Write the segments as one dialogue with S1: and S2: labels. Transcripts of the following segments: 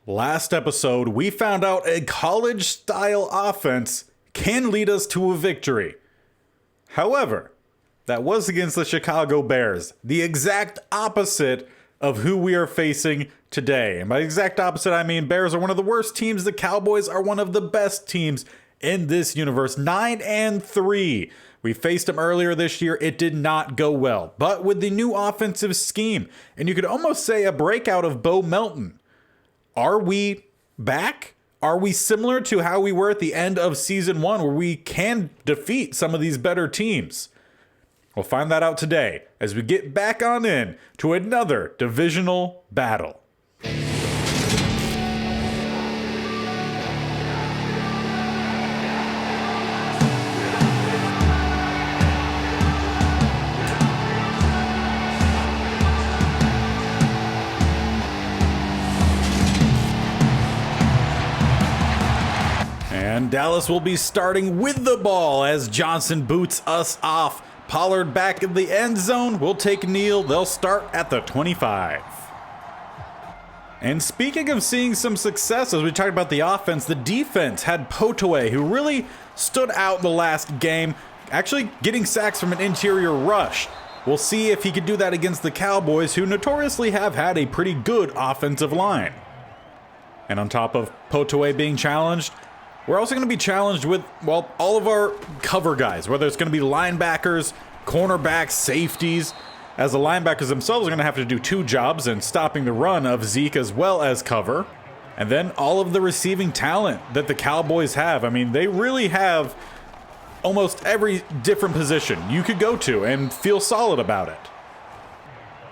S1: Last episode, we found out a college-style offense can lead us to a victory. However, that was against the Chicago Bears, the exact opposite of who we are facing today. And by exact opposite, I mean Bears are one of the worst teams. The Cowboys are one of the best teams in this universe, 9-3. We faced them earlier this year. It did not go well. But with the new offensive scheme, and you could almost say a breakout of Bo Melton, are we back? Are we similar to how we were at the end of season 1, where we can defeat some of these better teams? We'll find that out today as we get back on in to another divisional battle. And Dallas will be starting with the ball as Johnson boots us off. Pollard back in the end zone. We'll take Neal. They'll start at the 25. And speaking of seeing some success, as we talked about the offense, the defense had Potaway, who really stood out in the last game, actually getting sacks from an interior rush. We'll see if he could do that against the Cowboys, who notoriously have had a pretty good offensive line. And on top of Potaway being challenged, we're also going to be challenged with, well, all of our cover guys, whether it's going to be linebackers, cornerbacks, safeties, as the linebackers themselves are going to have to do two jobs in stopping the run of Zeke as well as cover. And then all of the receiving talent that the Cowboys have. I mean, they really have almost every different position you could go to and feel solid about it.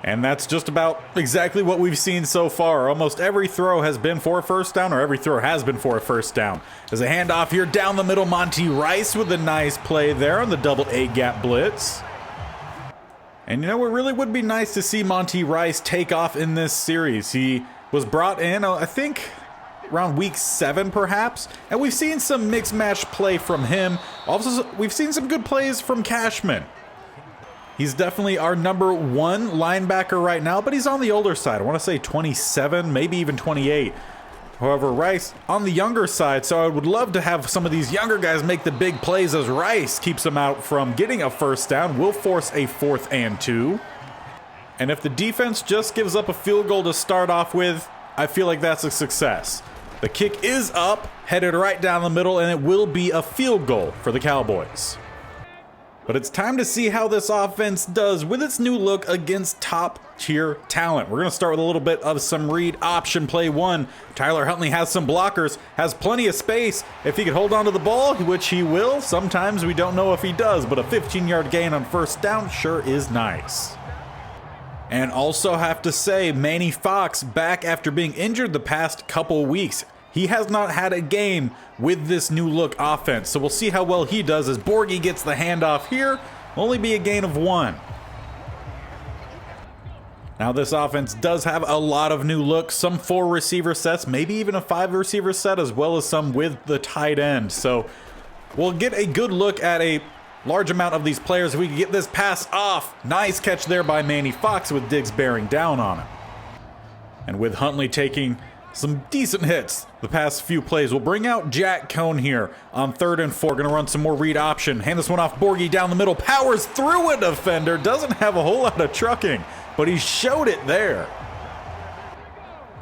S1: And that's just about exactly what we've seen so far. Almost every throw has been for a first down, or every throw has been for a first down. There's a handoff here down the middle. Monty Rice with a nice play there on the double A-gap blitz. And you know, it really would be nice to see Monty Rice take off in this series. He was brought in, I think, around week 7 perhaps. And we've seen some mixed match play from him. Also, we've seen some good plays from Cashman. He's definitely our number 1 linebacker right now, but he's on the older side. I want to say 27, maybe even 28. However, Rice on the younger side, so I would love to have some of these younger guys make the big plays as Rice keeps them out from getting a first down. We'll force a 4th and 2. And if the defense just gives up a field goal to start off with, I feel like that's a success. The kick is up, headed right down the middle, and it will be a field goal for the Cowboys. But it's time to see how this offense does with its new look against top-tier talent. We're going to start with a little bit of some read option play 1. Tyler Huntley has some blockers, has plenty of space. If he could hold on to the ball, which he will, sometimes we don't know if he does, but a 15-yard gain on first down sure is nice. And also have to say, Manny Fox back after being injured the past couple weeks. He has not had a game with this new look offense, so we'll see how well he does as Borghi gets the handoff here. Only be a gain of 1. Now this offense does have a lot of new looks, some 4 receiver sets, maybe even a 5 receiver set, as well as some with the tight end. So we'll get a good look at a large amount of these players if we can get this pass off. Nice catch there by Manny Fox with Diggs bearing down on him. And with Huntley taking some decent hits the past few plays, we'll bring out Jack Cone here on 3rd and 4. Gonna run some more read option. Hand this one off. Borghi down the middle. Powers through a defender. Doesn't have a whole lot of trucking, but he showed it there.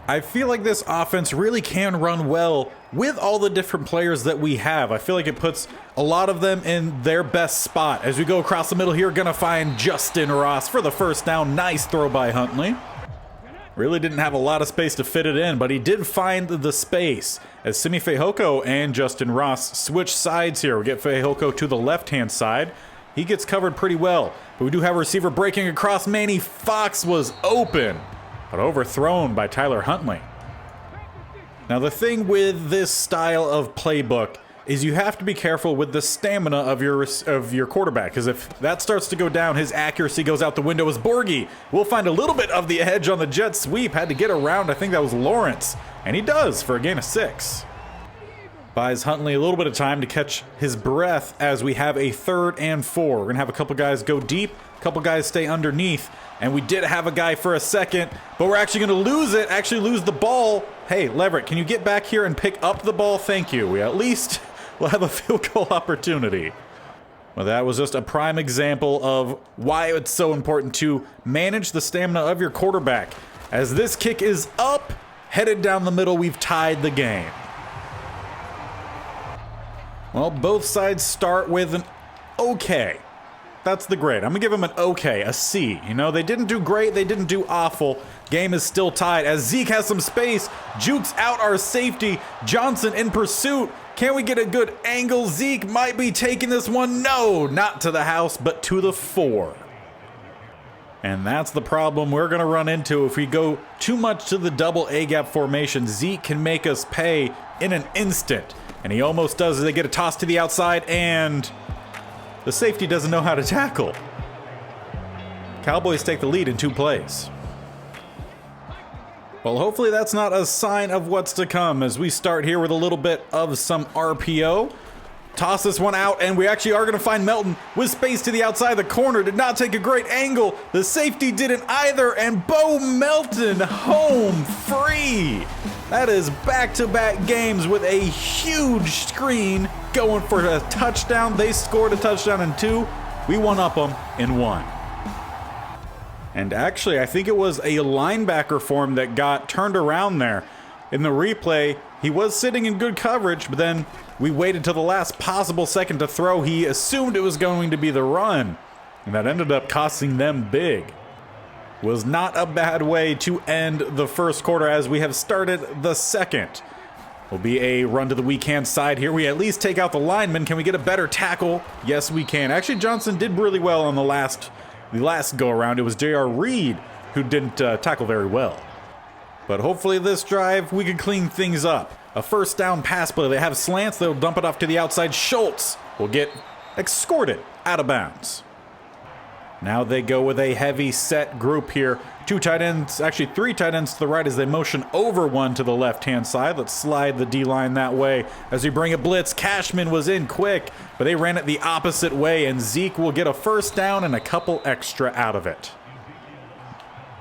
S1: I feel like this offense really can run well with all the different players that we have. I feel like it puts a lot of them in their best spot. As we go across the middle here, gonna find Justin Ross for the first down. Nice throw by Huntley. Really didn't have a lot of space to fit it in, but he did find the space as Simi Fehoko and Justin Ross switch sides here. We get Fehoko to the left-hand side. He gets covered pretty well, but we do have a receiver breaking across. Manny Fox was open, but overthrown by Tyler Huntley. Now the thing with this style of playbook is you have to be careful with the stamina of your quarterback, because if that starts to go down, his accuracy goes out the window. As Borghi will find a little bit of the edge on the jet sweep, had to get around, I think that was Lawrence, and he does for a gain of 6. Buys Huntley a little bit of time to catch his breath as we have a 3rd and 4. We're gonna have a couple guys go deep couple guys stay underneath, and we did have a guy for a second, but we're actually going to lose the ball. Hey, Leverett, can you get back here and pick up the ball? Thank you. We at least will have a field goal opportunity. Well, that was just a prime example of why it's so important to manage the stamina of your quarterback. As this kick is up, headed down the middle, we've tied the game. Well, both sides start with an okay. That's the grade. I'm going to give them an okay, a C. You know, they didn't do great, they didn't do awful. Game is still tied as Zeke has some space, jukes out our safety. Johnson in pursuit. Can we get a good angle? Zeke might be taking this one. No, not to the house, but to the 4. And that's the problem we're going to run into if we go too much to the double A-gap formation. Zeke can make us pay in an instant. And he almost does as they get a toss to the outside, and the safety doesn't know how to tackle. Cowboys take the lead in 2 plays. Well, hopefully that's not a sign of what's to come as we start here with a little bit of some RPO. Toss this one out, and we actually are going to find Melton with space to the outside of the corner. Did not take a great angle. The safety didn't either, and Bo Melton home free. That is back-to-back games with a huge screen going for a touchdown. They scored a touchdown in 2. We one up them in 1. And actually, I think it was a linebacker form that got turned around there. In the replay, he was sitting in good coverage, but then we waited till the last possible second to throw. He assumed it was going to be the run, and that ended up costing them big. Was not a bad way to end the first quarter as we have started the second. Will be a run to the weak hand side here. We at least take out the lineman. Can we get a better tackle? Yes, we can. Actually, Johnson did really well on the last go around. It was J.R. Reed who didn't tackle very well. But hopefully this drive, we can clean things up. A first down pass play. They have slants. They'll dump it off to the outside. Schultz will get escorted out of bounds. Now they go with a heavy set group here. 2 tight ends, actually 3 tight ends to the right as they motion over one to the left-hand side. Let's slide the D-line that way as we bring a blitz. Cashman was in quick, but they ran it the opposite way, and Zeke will get a first down and a couple extra out of it.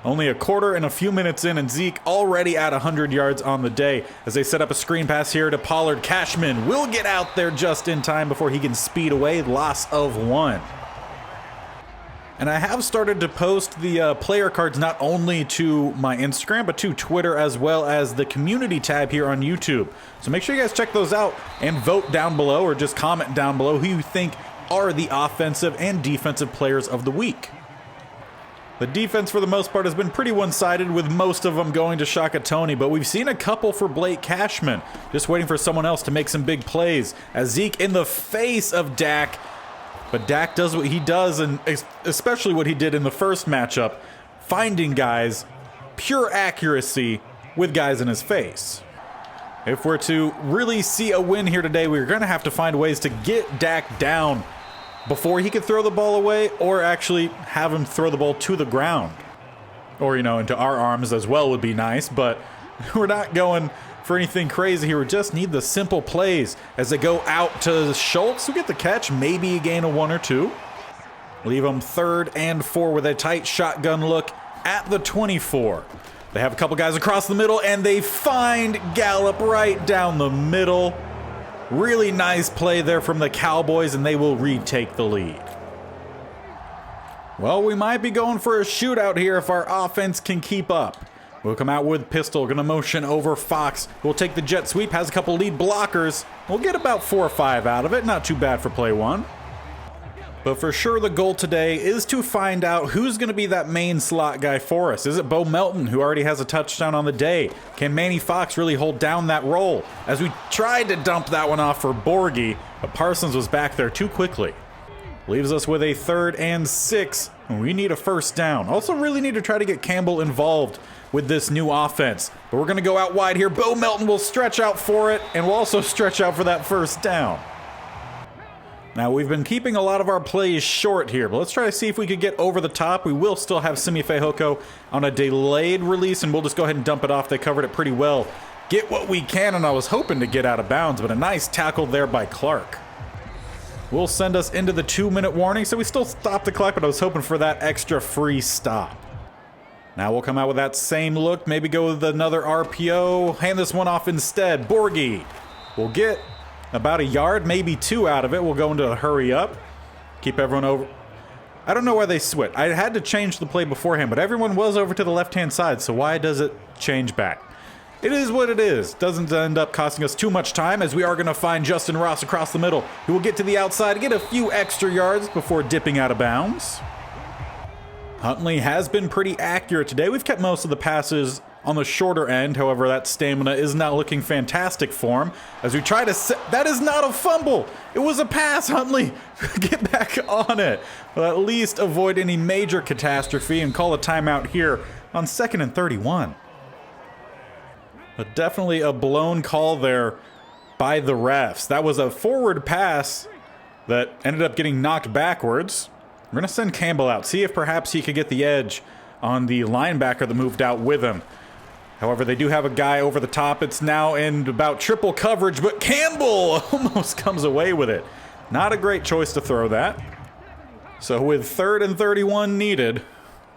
S1: Only a quarter and a few minutes in, and Zeke already at 100 yards on the day as they set up a screen pass here to Pollard. Cashman will get out there just in time before he can speed away. Loss of 1. And I have started to post the player cards not only to my Instagram, but to Twitter as well as the community tab here on YouTube. So make sure you guys check those out and vote down below or just comment down below who you think are the offensive and defensive players of the week. The defense for the most part has been pretty one-sided with most of them going to Shaka Toney, but we've seen a couple for Blake Cashman, just waiting for someone else to make some big plays. As Zeke in the face of Dak, but Dak does what he does, and especially what he did in the first matchup, finding guys, pure accuracy with guys in his face. If we're to really see a win here today, we're going to have to find ways to get Dak down before he could throw the ball away, or actually have him throw the ball to the ground. Or, you know, into our arms as well would be nice, but we're not going for anything crazy here. We just need the simple plays as they go out to Schultz, who get the catch, maybe a gain of 1 or 2. Leave them 3rd and 4 with a tight shotgun look at the 24. They have a couple guys across the middle, and they find Gallup right down the middle. Really nice play there from the Cowboys, and they will retake the lead. Well, we might be going for a shootout here if our offense can keep up. We'll come out with pistol, gonna motion over Fox. We'll take the jet sweep, has a couple lead blockers. We'll get about 4 or 5 out of it, not too bad for play 1. But for sure the goal today is to find out who's gonna be that main slot guy for us. Is it Bo Melton, who already has a touchdown on the day? Can Manny Fox really hold down that role? As we tried to dump that one off for Borghi, but Parsons was back there too quickly. Leaves us with a 3rd and 6. We need a first down. Also really need to try to get Campbell involved with this new offense. But we're going to go out wide here. Bo Melton will stretch out for it, and we'll also stretch out for that first down. Now, we've been keeping a lot of our plays short here, but let's try to see if we could get over the top. We will still have Simi Fehoko on a delayed release, and we'll just go ahead and dump it off. They covered it pretty well. Get what we can, and I was hoping to get out of bounds, but a nice tackle there by Clark. will send us into the 2-minute warning. So we still stopped the clock, but I was hoping for that extra free stop. Now we'll come out with that same look, maybe go with another RPO, hand this one off instead. Borghi will get about a yard, maybe 2 out of it. We'll go into a hurry up, keep everyone over. I don't know why they switched. I had to change the play beforehand, but everyone was over to the left-hand side, so why does it change back? It is what it is. Doesn't end up costing us too much time, as we are going to find Justin Ross across the middle, who will get to the outside, get a few extra yards before dipping out of bounds. Huntley has been pretty accurate today. We've kept most of the passes on the shorter end. However, that stamina is not looking fantastic for him. As we try to that is not a fumble. It was a pass, Huntley. Get back on it. Well, at least avoid any major catastrophe and call a timeout here on 2nd and 31. But definitely a blown call there by the refs. That was a forward pass that ended up getting knocked backwards. We're going to send Campbell out, see if perhaps he could get the edge on the linebacker that moved out with him. However, they do have a guy over the top. It's now in about triple coverage, but Campbell almost comes away with it. Not a great choice to throw that. So with 3rd and 31 needed,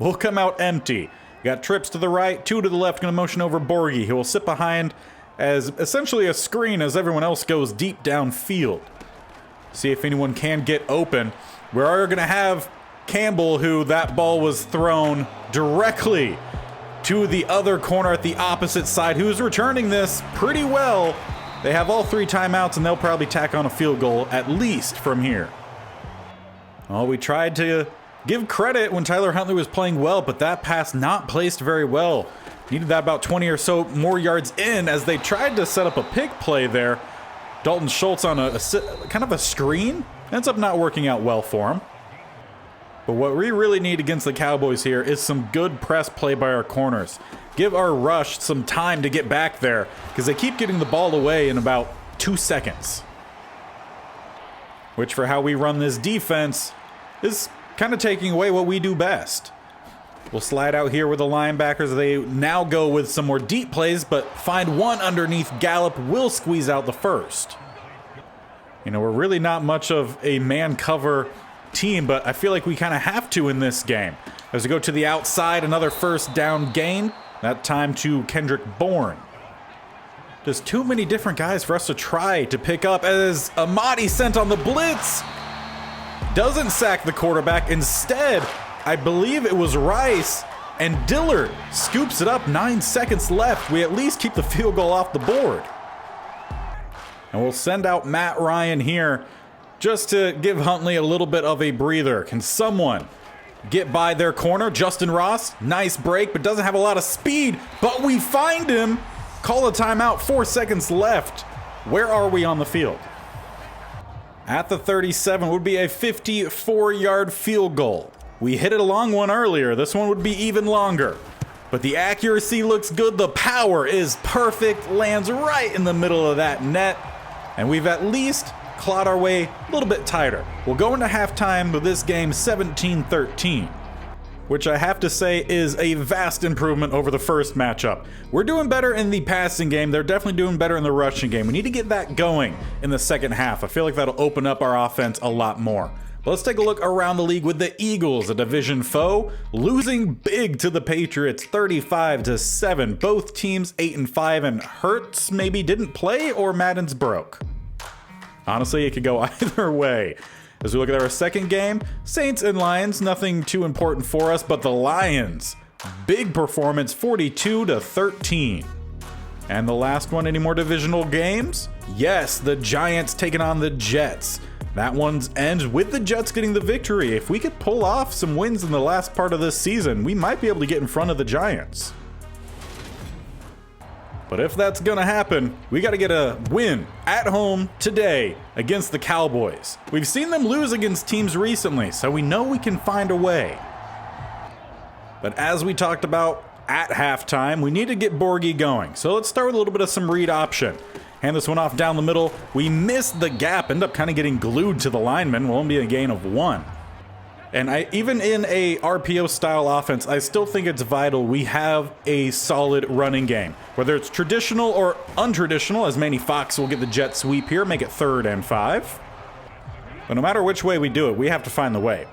S1: we'll come out empty. Got trips to the right, 2 to the left, going to motion over Borghi. He will sit behind as essentially a screen as everyone else goes deep downfield. See if anyone can get open. We are going to have Campbell, who that ball was thrown directly to the other corner at the opposite side, who's returning this pretty well. They have all 3 timeouts, and they'll probably tack on a field goal at least from here. Well, we tried to give credit when Tyler Huntley was playing well, but that pass not placed very well. Needed that about 20 or so more yards in as they tried to set up a pick play there. Dalton Schultz on a kind of a screen. Ends up not working out well for him. But what we really need against the Cowboys here is some good press play by our corners. Give our rush some time to get back there because they keep getting the ball away in about 2 seconds. Which, for how we run this defense, is kind of taking away what we do best. We'll slide out here with the linebackers. They now go with some more deep plays, but find one underneath Gallup, will squeeze out the first. You know, we're really not much of a man cover team, but I feel like we kind of have to in this game. As we go to the outside, another first down gain, that time to Kendrick Bourne. Just too many different guys for us to try to pick up as Amadi sent on the blitz. Doesn't sack the quarterback. Instead, I believe it was Rice, and Dillard scoops it up. 9 seconds left. We at least keep the field goal off the board. And we'll send out Matt Ryan here just to give Huntley a little bit of a breather. Can someone get by their corner? Justin Ross, nice break, but doesn't have a lot of speed. But we find him. Call a timeout, 4 seconds left. Where are we on the field? At the 37 would be a 54-yard field goal. We hit it a long one earlier. This one would be even longer. But the accuracy looks good. The power is perfect. Lands right in the middle of that net. And we've at least clawed our way a little bit tighter. We'll go into halftime with this game 17-13. Which I have to say is a vast improvement over the first matchup. We're doing better in the passing game. They're definitely doing better in the rushing game. We need to get that going in the second half. I feel like that'll open up our offense a lot more. But let's take a look around the league with the Eagles, a division foe, losing big to the Patriots 35-7. Both teams 8-5, and Hurts maybe didn't play or Madden's broke. Honestly, it could go either way. As we look at our second game, Saints and Lions, nothing too important for us, but the Lions, big performance, 42-13. And the last one, any more divisional games? Yes, the Giants taking on the Jets. That one's ends with the Jets getting the victory. If we could pull off some wins in the last part of this season, we might be able to get in front of the Giants. But if that's going to happen, we got to get a win at home today against the Cowboys. We've seen them lose against teams recently, so we know we can find a way. But as we talked about at halftime, we need to get Borghi going. So let's start with a little bit of some read option. Hand this one off down the middle. We missed the gap, end up kind of getting glued to the lineman. Will only be a gain of 1. And even in a RPO style offense, I still think it's vital we have a solid running game. Whether it's traditional or untraditional, as Manny Fox will get the jet sweep here, make it 3rd and 5. But no matter which way we do it, we have to find the way.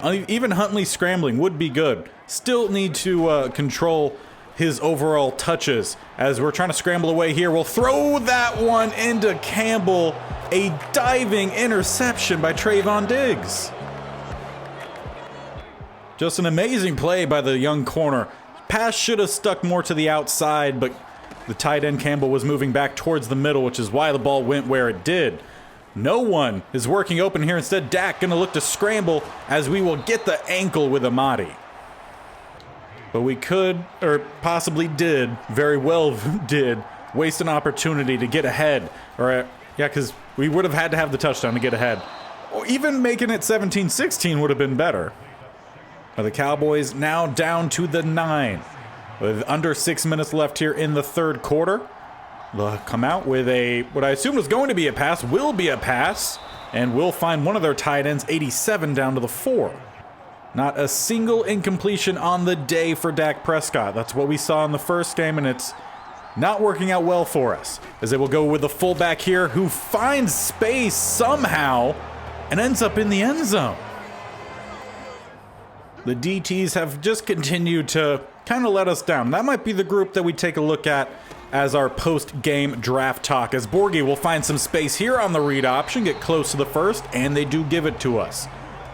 S1: Even Huntley scrambling would be good. Still need to control his overall touches. As we're trying to scramble away here, we'll throw that one into Campbell. A diving interception by Trayvon Diggs. Just an amazing play by the young corner. Pass should have stuck more to the outside, but the tight end Campbell was moving back towards the middle, which is why the ball went where it did. No one is working open here. Instead, Dak gonna look to scramble as we will get the ankle with Amadi. But we could, or possibly did, very well did, waste an opportunity to get ahead. Or, yeah, because we would have had to have the touchdown to get ahead. Or even making it 17-16 would have been better. The Cowboys now down to the 9. With under 6 minutes left here in the third quarter. They'll come out with what I assume was going to be a pass, will be a pass, and will find one of their tight ends, 87, down to the 4. Not a single incompletion on the day for Dak Prescott. That's what we saw in the first game, and it's not working out well for us. As they will go with the fullback here, who finds space somehow and ends up in the end zone. The DTs have just continued to kind of let us down. That might be the group that we take a look at as our post-game draft talk, as Borghi will find some space here on the read option, get close to the first, and they do give it to us.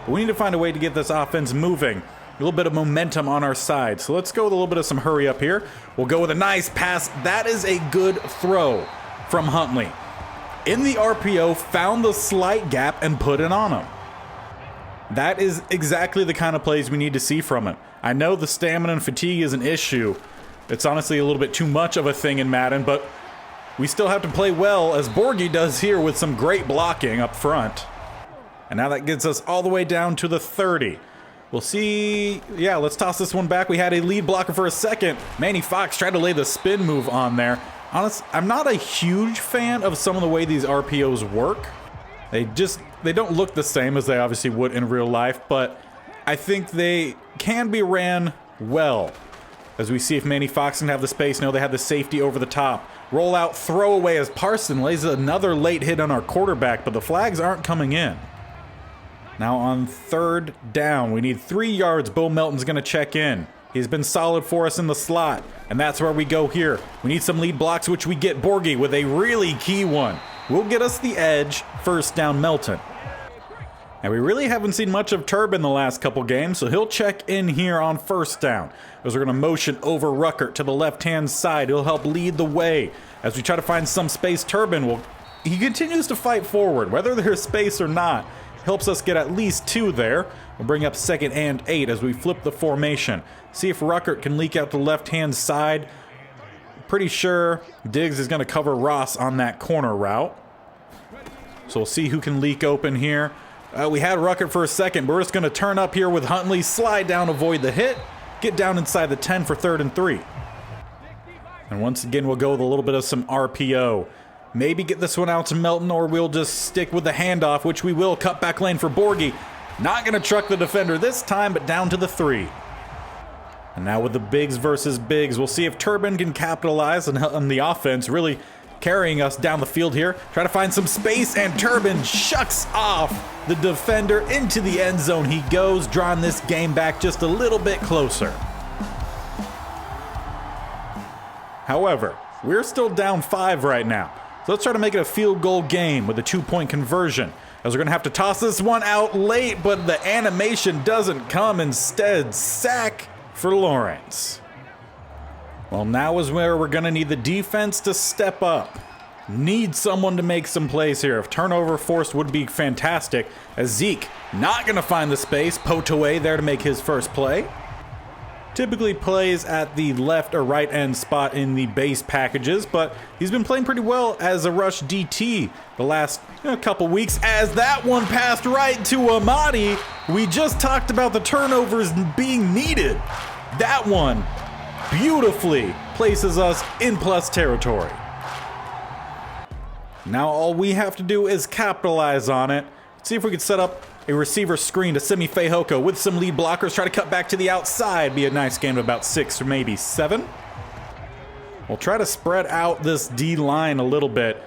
S1: But we need to find a way to get this offense moving. A little bit of momentum on our side. So let's go with a little bit of some hurry up here. We'll go with a nice pass. That is a good throw from Huntley. In the RPO, found the slight gap and put it on him. That is exactly the kind of plays we need to see from him. I know the stamina and fatigue is an issue. It's honestly a little bit too much of a thing in Madden, but we still have to play well, as Borghi does here with some great blocking up front. And now that gets us all the way down to the 30. We'll see. Yeah, let's toss this one back. We had a lead blocker for a second. Manny Fox tried to lay the spin move on there. Honestly, I'm not a huge fan of some of the way these RPOs work. They don't look the same as they obviously would in real life, but I think they can be ran well. As we see if Manny Fox can have the space. No, they have the safety over the top. Roll out, throw away as Parson lays another late hit on our quarterback, but the flags aren't coming in. Now on third down, we need 3 yards. Bo Melton's going to check in. He's been solid for us in the slot, and that's where we go here. We need some lead blocks, which we get. Borghi with a really key one. Will get us the edge. First down, Melton. And we really haven't seen much of Turbin the last couple games, so he'll check in here on first down. As we're going to motion over Ruckert to the left-hand side. He'll help lead the way. As we try to find some space, Turbin he continues to fight forward, whether there's space or not. Helps us get at least 2 there. We'll bring up 2nd and 8 as we flip the formation. See if Ruckert can leak out the left-hand side. Pretty sure Diggs is going to cover Ross on that corner route. So we'll see who can leak open here. We had Ruckert for a second, but we're just going to turn up here with Huntley. Slide down, avoid the hit. Get down inside the 10 for 3rd and 3. And once again, we'll go with a little bit of some RPO. Maybe get this one out to Melton, or we'll just stick with the handoff, which we will. Cut back lane for Borghi. Not going to truck the defender this time, but down to the 3. And now with the Biggs versus Biggs, we'll see if Turbin can capitalize on the offense, really carrying us down the field here. Try to find some space, and Turbin shucks off the defender into the end zone. He goes, drawing this game back just a little bit closer. However, we're still down 5 right now. So let's try to make it a field goal game with a 2-point conversion. As we're going to have to toss this one out late, but the animation doesn't come. Instead, sack for Lawrence. Well, now is where we're going to need the defense to step up. Need someone to make some plays here. If turnover forced would be fantastic. As Zeke not going to find the space. Potoe there to make his first play. Typically plays at the left or right end spot in the base packages, but he's been playing pretty well as a rush DT the last couple weeks, as that one passed right to Amadi. We just talked about the turnovers being needed. That one beautifully places us in plus territory. Now all we have to do is capitalize on it. See if we can set up a receiver screen to Simi Fehoko with some lead blockers. Try to cut back to the outside. Be a nice game of about 6 or maybe 7. We'll try to spread out this D line a little bit.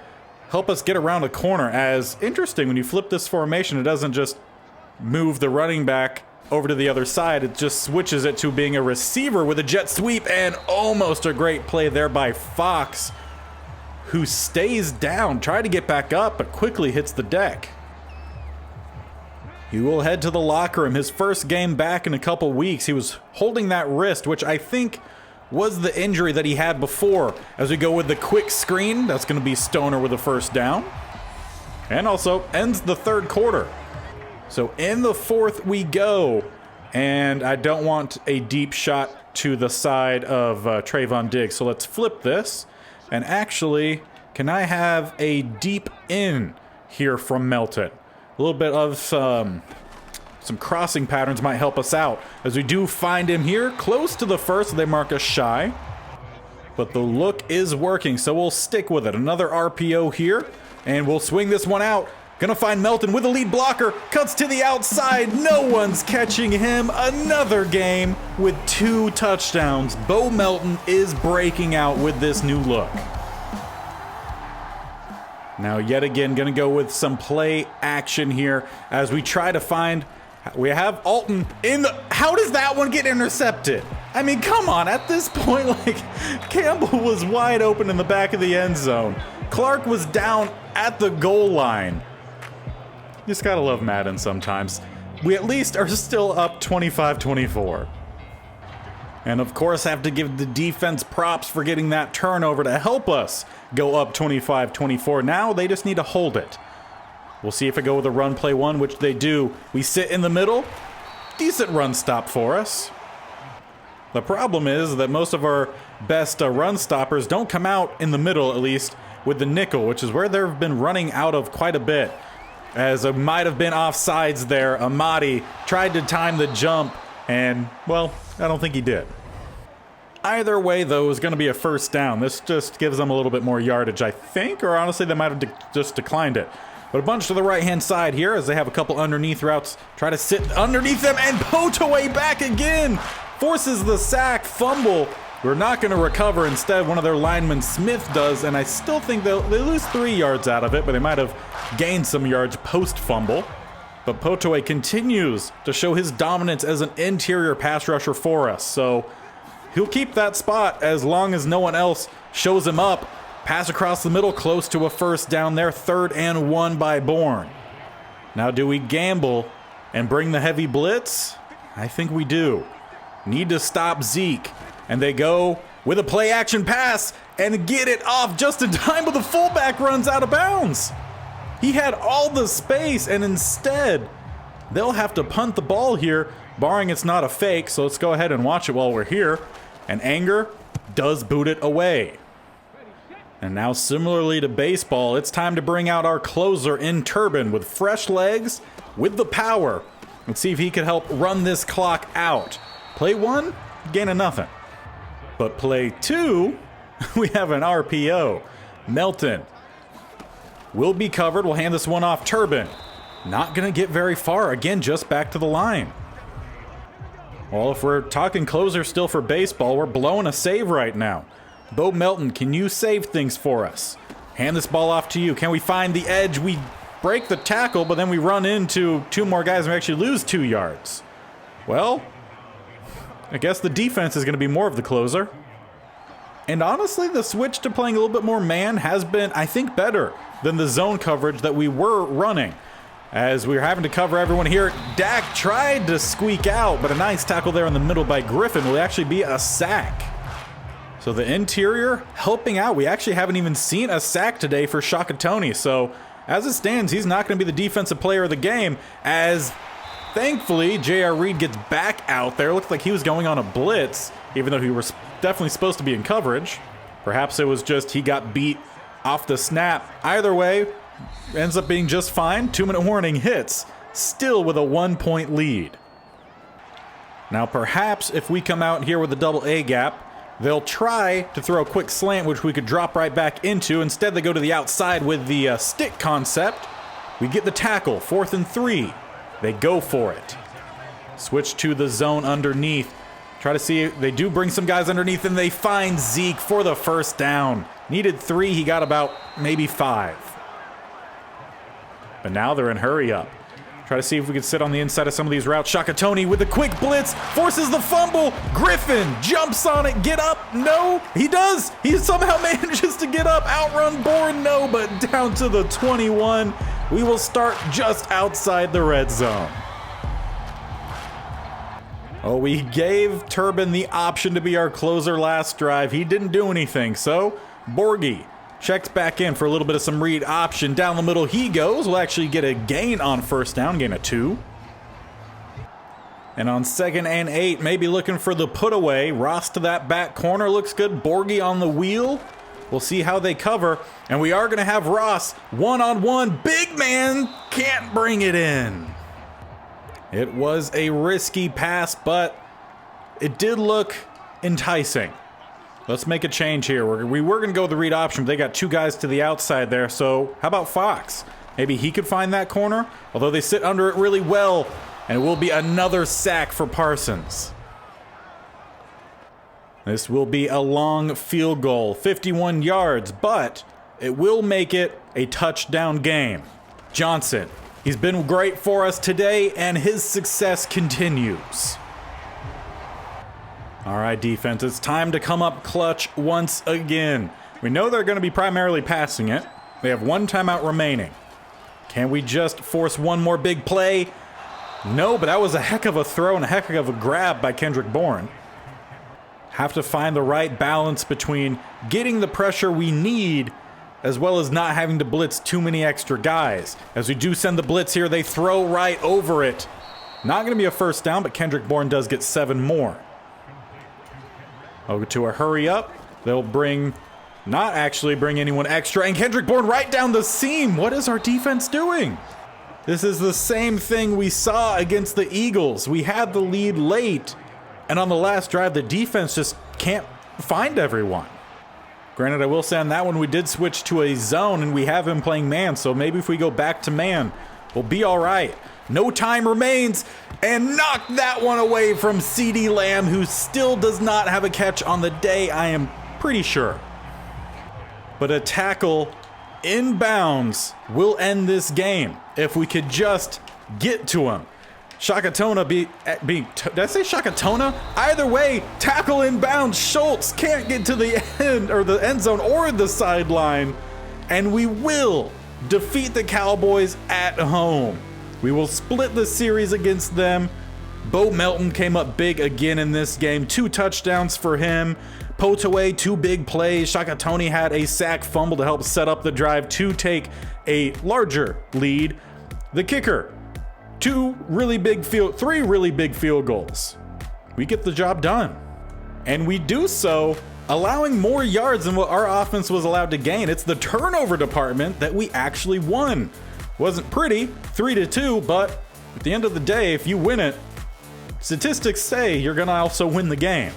S1: help us get around a corner. As interesting, when you flip this formation, it doesn't just move the running back over to the other side. It just switches it to being a receiver with a jet sweep, and almost a great play there by Fox, who stays down, tried to get back up, but quickly hits the deck. He will head to the locker room. His first game back in a couple weeks. He was holding that wrist, which I think was the injury that he had before. As we go with the quick screen, that's going to be Stoner with a first down. And also ends the third quarter. So in the fourth we go. And I don't want a deep shot to the side of Trayvon Diggs. So let's flip this. And actually, can I have a deep in here from Melton? A little bit of some crossing patterns might help us out. As we do find him here, close to the first, so they mark us shy. But the look is working, so we'll stick with it. Another RPO here, and we'll swing this one out. Gonna find Melton with a lead blocker, cuts to the outside, no one's catching him. Another game with 2 touchdowns. Bo Melton is breaking out with this new look. Now, yet again, going to go with some play action here as we try to find... We have Alton in the... How does that one get intercepted? I mean, come on. At this point, like, Campbell was wide open in the back of the end zone. Clark was down at the goal line. You just got to love Madden sometimes. We at least are still up 25-24. And of course have to give the defense props for getting that turnover to help us go up 25-24. Now they just need to hold it. We'll see if I go with a run play one, which they do. We sit in the middle. Decent run stop for us. The problem is that most of our best run stoppers don't come out in the middle, at least with the nickel, which is where they've been running out of quite a bit. As it might have been offsides there. Amadi tried to time the jump and, well, I don't think he did. Either way, though, is going to be a first down. This just gives them a little bit more yardage, I think, or honestly, they might have just declined it. But a bunch to the right-hand side here as they have a couple underneath routes. Try to sit underneath them, and Potaway back again. Forces the sack, fumble. We're not going to recover. Instead, one of their linemen, Smith, does, and I still think they lose 3 yards out of it, but they might have gained some yards post-fumble. But Potaway continues to show his dominance as an interior pass rusher for us. So he'll keep that spot as long as no one else shows him up. Pass across the middle, close to a first down there. 3rd and 1 by Bourne. Now, do we gamble and bring the heavy blitz? I think we do. Need to stop Zeke. And they go with a play action pass and get it off just in time, but the fullback runs out of bounds. He had all the space, and instead, they'll have to punt the ball here, barring it's not a fake. So let's go ahead and watch it while we're here. And Anger does boot it away. And now, similarly to baseball, it's time to bring out our closer in Turban with fresh legs, with the power. Let's see if he can help run this clock out. Play 1, gain a nothing. But play 2, we have an RPO. Melton will be covered. We'll hand this one off. Turban. Not going to get very far. Again, just back to the line. Well, if we're talking closer still for baseball, we're blowing a save right now. Bo Melton, can you save things for us? Hand this ball off to you. Can we find the edge? We break the tackle, but then we run into 2 more guys and we actually lose 2 yards. Well, I guess the defense is going to be more of the closer. And honestly, the switch to playing a little bit more man has been, I think, better than the zone coverage that we were running. As we were having to cover everyone here, Dak tried to squeak out, but a nice tackle there in the middle by Griffin will actually be a sack. So the interior helping out. We actually haven't even seen a sack today for Shakatoni. So as it stands, he's not going to be the defensive player of the game, as thankfully J.R. Reed gets back out there. Looked like he was going on a blitz, even though he was definitely supposed to be in coverage. Perhaps it was just he got beat off the snap. Either way, ends up being just fine. 2-minute warning hits, still with a 1-point lead. Now perhaps if we come out here with a double A gap, they'll try to throw a quick slant, which we could drop right back into. Instead, they go to the outside with the stick concept. We get the tackle, 4th and 3. They go for it. Switch to the zone underneath. Try to see, they do bring some guys underneath, and they find Zeke for the first down. Needed 3, he got about maybe 5. But now they're in hurry up. Try to see if we can sit on the inside of some of these routes. Shakatoni with the quick blitz, forces the fumble. Griffin jumps on it, get up, no, he does. He somehow manages to get up, outrun Bourne, no, but down to the 21. We will start just outside the red zone. Oh, we gave Turbin the option to be our closer last drive. He didn't do anything, so Borgie checks back in for a little bit of some read option. Down the middle he goes. We'll actually get a gain on first down, gain of 2. And on 2nd and 8, maybe looking for the put away. Ross to that back corner, looks good. Borgie on the wheel. We'll see how they cover. And we are going to have Ross one-on-one. Big man can't bring it in. It was a risky pass, but it did look enticing. Let's make a change here. We were going to go with the read option, but they got 2 guys to the outside there. So how about Fox? Maybe he could find that corner, although they sit under it really well, and it will be another sack for Parsons. This will be a long field goal, 51 yards, but it will make it a touchdown game. Johnson, he's been great for us today, and his success continues. All right, defense, it's time to come up clutch once again. We know they're going to be primarily passing it. They have 1 timeout remaining. Can we just force one more big play? No, but that was a heck of a throw and a heck of a grab by Kendrick Bourne. Have to find the right balance between getting the pressure we need as well as not having to blitz too many extra guys. As we do send the blitz here, they throw right over it. Not going to be a first down, but Kendrick Bourne does get 7 more. Over to a hurry up. They'll not actually bring anyone extra. And Kendrick Bourne right down the seam. What is our defense doing? This is the same thing we saw against the Eagles. We had the lead late. And on the last drive, the defense just can't find everyone. Granted, I will say on that one, we did switch to a zone and we have him playing man. So maybe if we go back to man, we'll be all right. No time remains, and knock that one away from CeeDee Lamb, who still does not have a catch on the day, I am pretty sure. But a tackle in bounds will end this game if we could just get to him. Shakatona did I say Shakatona? Either way, tackle in bounds. Schultz can't get to the end or the end zone or the sideline, and we will defeat the Cowboys at home. We will split the series against them. Bo Melton came up big again in this game. 2 touchdowns for him. Potaway, 2 big plays. Shakatoni had a sack fumble to help set up the drive to take a larger lead. The kicker, 3 really big field goals. We get the job done. And we do so allowing more yards than what our offense was allowed to gain. It's the turnover department that we actually won. Wasn't pretty, 3-2, but at the end of the day, if you win it, statistics say you're going to also win the game.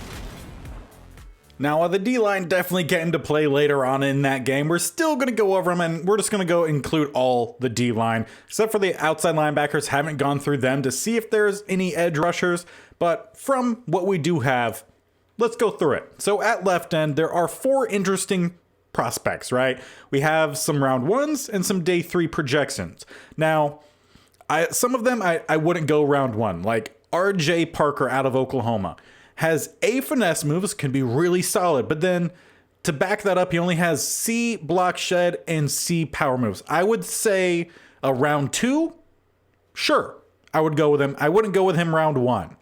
S1: Now, the D-line definitely came to play later on in that game. We're still going to go over them, and we're just going to go include all the D-line, except for the outside linebackers. Haven't gone through them to see if there's any edge rushers, but from what we do have, let's go through it. So at left end, there are 4 interesting prospects, right? We have some round 1s and some day 3 projections. Now, some of them I wouldn't go round 1, like RJ Parker out of Oklahoma. Has A finesse moves, can be really solid, but then to back that up, he only has C block shed and C power moves. I would say a round 2, sure, I would go with him. I wouldn't go with him round 1,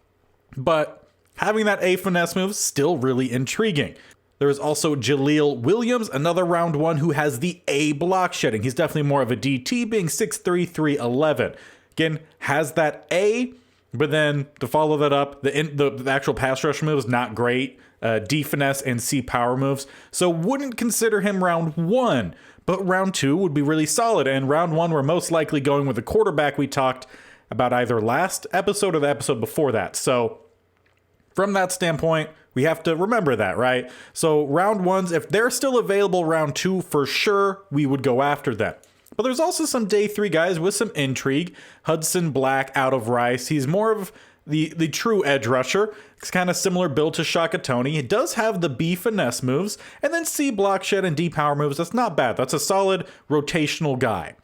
S1: but having that A finesse move, still really intriguing. There is also Jaleel Williams, another round 1 who has the A block shedding. He's definitely more of a DT, being 6'3", 311. Again, has that A, but then to follow that up, the actual pass rush move is not great. D finesse and C power moves. So wouldn't consider him round 1, but round 2 would be really solid. And round 1, we're most likely going with the quarterback we talked about either last episode or the episode before that. So from that standpoint, we have to remember that, right? So round 1s, if they're still available round 2, for sure, we would go after them. But there's also some day 3 guys with some intrigue. Hudson Black out of Rice. He's more of the true edge rusher. It's kind of similar build to Shakatoni. He does have the B finesse moves, and then C block shed and D power moves. That's not bad. That's a solid rotational guy.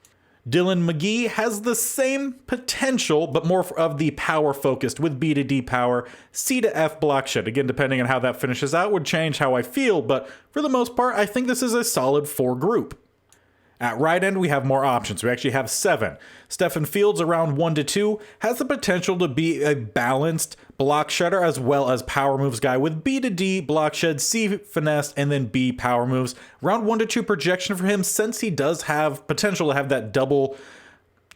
S1: Dylan McGee has the same potential, but more of the power focused with B to D power, C to F block shed. Again, depending on how that finishes out would change how I feel, but for the most part, I think this is a solid 4 group. At right end, we have more options. We actually have 7. Stephen Fields, around 1 to 2, has the potential to be a balanced block shedder as well as power moves guy with B to D, block shed, C finesse, and then B power moves. Around 1 to 2 projection for him, since he does have potential to have that double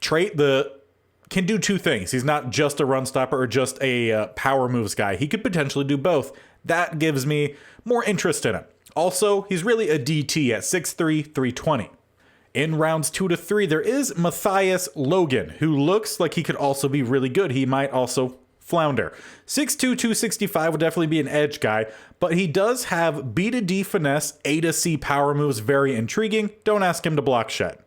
S1: trait, can do 2 things. He's not just a run stopper or just a power moves guy. He could potentially do both. That gives me more interest in him. Also, he's really a DT at 6'3", 320. In rounds 2 to 3, there is Matthias Logan, who looks like he could also be really good. He might also flounder. 6'2", 265 would definitely be an edge guy, but he does have B to D finesse, A to C power moves, very intriguing. Don't ask him to block shed.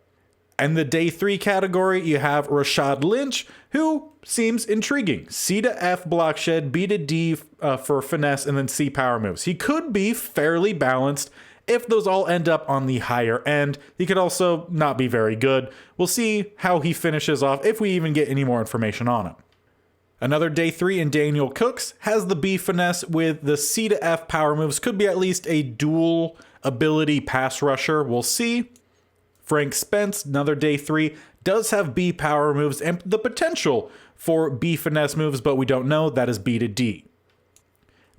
S1: And the day 3 category, you have Rashad Lynch, who seems intriguing. C to F block shed, B to D for finesse, and then C power moves. He could be fairly balanced. If those all end up on the higher end, he could also not be very good. We'll see how he finishes off if we even get any more information on him. Another day 3 in Daniel Cooks has the B finesse with the C to F power moves. Could be at least a dual ability pass rusher. We'll see. Frank Spence, another day 3, does have B power moves and the potential for B finesse moves, but we don't know. That is B to D.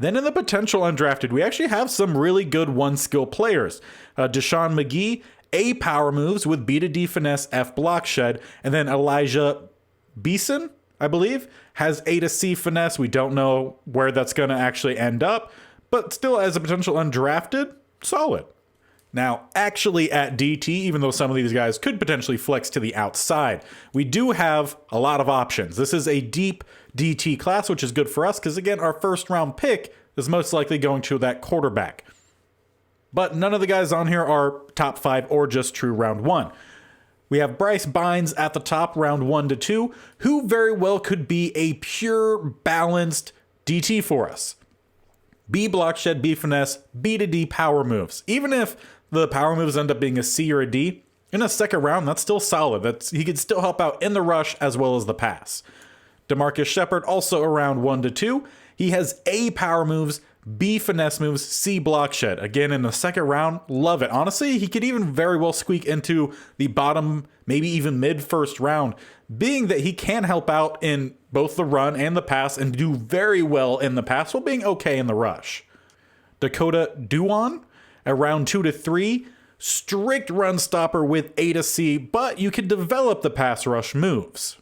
S1: Then in the potential undrafted, we actually have some really good one-skill players. Deshaun McGee, A power moves with B to D finesse, F block shed. And then Elijah Beeson, I believe, has A to C finesse. We don't know where that's going to actually end up, but still as a potential undrafted, solid. Now, actually at DT, even though some of these guys could potentially flex to the outside, we do have a lot of options. This is a deep DT class, which is good for us because, again, our first round pick is most likely going to that quarterback. But none of the guys on here are top 5 or just true round 1. We have Bryce Bynes at the top, round 1 to 2, who very well could be a pure balanced DT for us. B block shed, B finesse, B to D power moves. Even if the power moves end up being a C or a D, in a second round, that's still solid. He could still help out in the rush as well as the pass. DeMarcus Shepard, also around 1 to 2. He has A power moves, B finesse moves, C block shed. Again, in the second round, love it. Honestly, he could even very well squeak into the bottom, maybe even mid first round, being that he can help out in both the run and the pass and do very well in the pass while being okay in the rush. Dakota Duan, around 2 to 3. Strict run stopper with A to C, but you can develop the pass rush moves.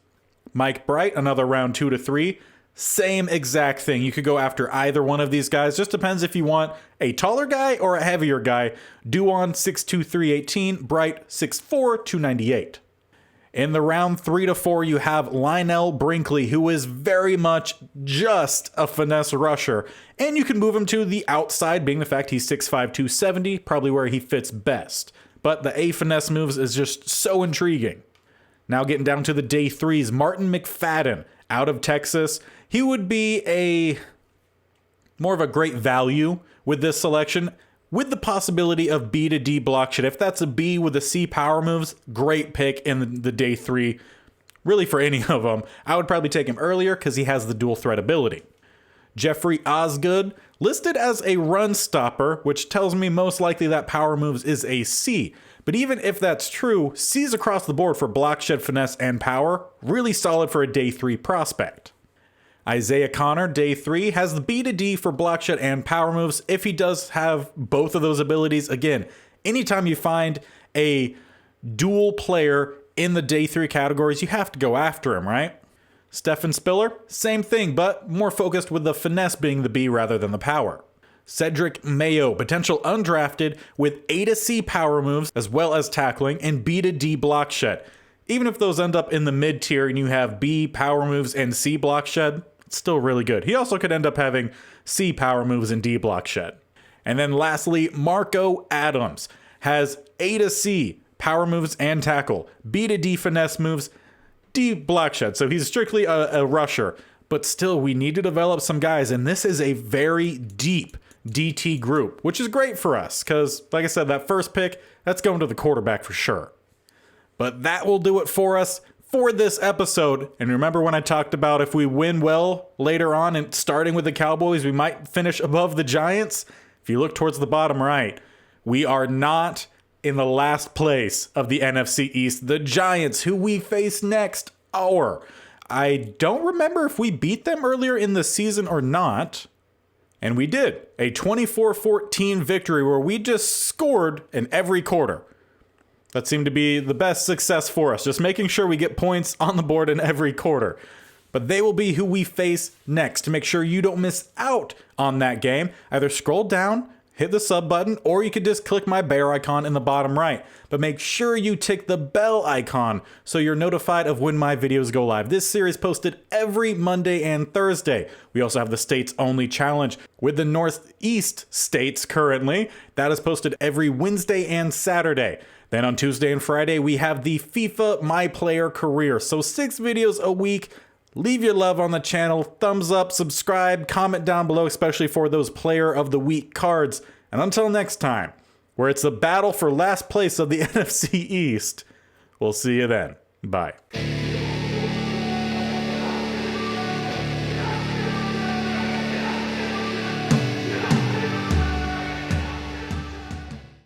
S1: Mike Bright, another round 2 to 3. Same exact thing. You could go after either one of these guys. Just depends if you want a taller guy or a heavier guy. Duan, 6'2", 318. Bright, 6'4", 298. In the round 3 to 4, you have Lionel Brinkley, who is very much just a finesse rusher. And you can move him to the outside, being the fact he's 6'5", 270, probably where he fits best. But the A finesse moves is just so intriguing. Now getting down to the day 3s, Martin McFadden out of Texas. He would be more of a great value with this selection, with the possibility of B to D block shed. If that's a B with a C power moves, great pick in the day 3. Really for any of them. I would probably take him earlier because he has the dual threat ability. Jeffrey Osgood, listed as a run stopper, which tells me most likely that power moves is a C. But even if that's true, C's across the board for block shed, finesse, and power. Really solid for a day 3 prospect. Isaiah Connor, day 3, has the B to D for block shed and power moves. If he does have both of those abilities, again, anytime you find a dual player in the day 3 categories, you have to go after him, right? Stephen Spiller, same thing, but more focused with the finesse being the B rather than the power. Cedric Mayo, potential undrafted with A to C power moves as well as tackling and B to D block shed. Even if those end up in the mid tier and you have B power moves and C block shed, it's still really good. He also could end up having C power moves and D block shed. And then lastly, Marco Adams has A to C power moves and tackle, B to D finesse moves, D block shed. So he's strictly a rusher, but still we need to develop some guys. And this is a very deep DT group, which is great for us because, like I said, that first pick, that's going to the quarterback for sure. But that will do it for us for this episode. And remember when I talked about if we win well later on and starting with the Cowboys, we might finish above the Giants? If you look towards the bottom right, we are not in the last place of the NFC East. The Giants, who we face next, I don't remember if we beat them earlier in the season or not. And we did. A 24-14 victory where we just scored in every quarter. That seemed to be the best success for us, just making sure we get points on the board in every quarter. But they will be who we face next. To make sure you don't miss out on that game, either scroll down, hit the sub button, or you could just click my bear icon in the bottom right. But make sure you tick the bell icon so you're notified of when my videos go live. This series posted every Monday and Thursday. We also have the States Only Challenge with the Northeast states currently. That is posted every Wednesday and Saturday. Then on Tuesday and Friday, we have the FIFA My Player Career. So 6 videos a week. Leave your love on the channel, thumbs up, subscribe, comment down below, especially for those Player of the Week cards. And until next time, where it's the battle for last place of the NFC East, we'll see you then. Bye.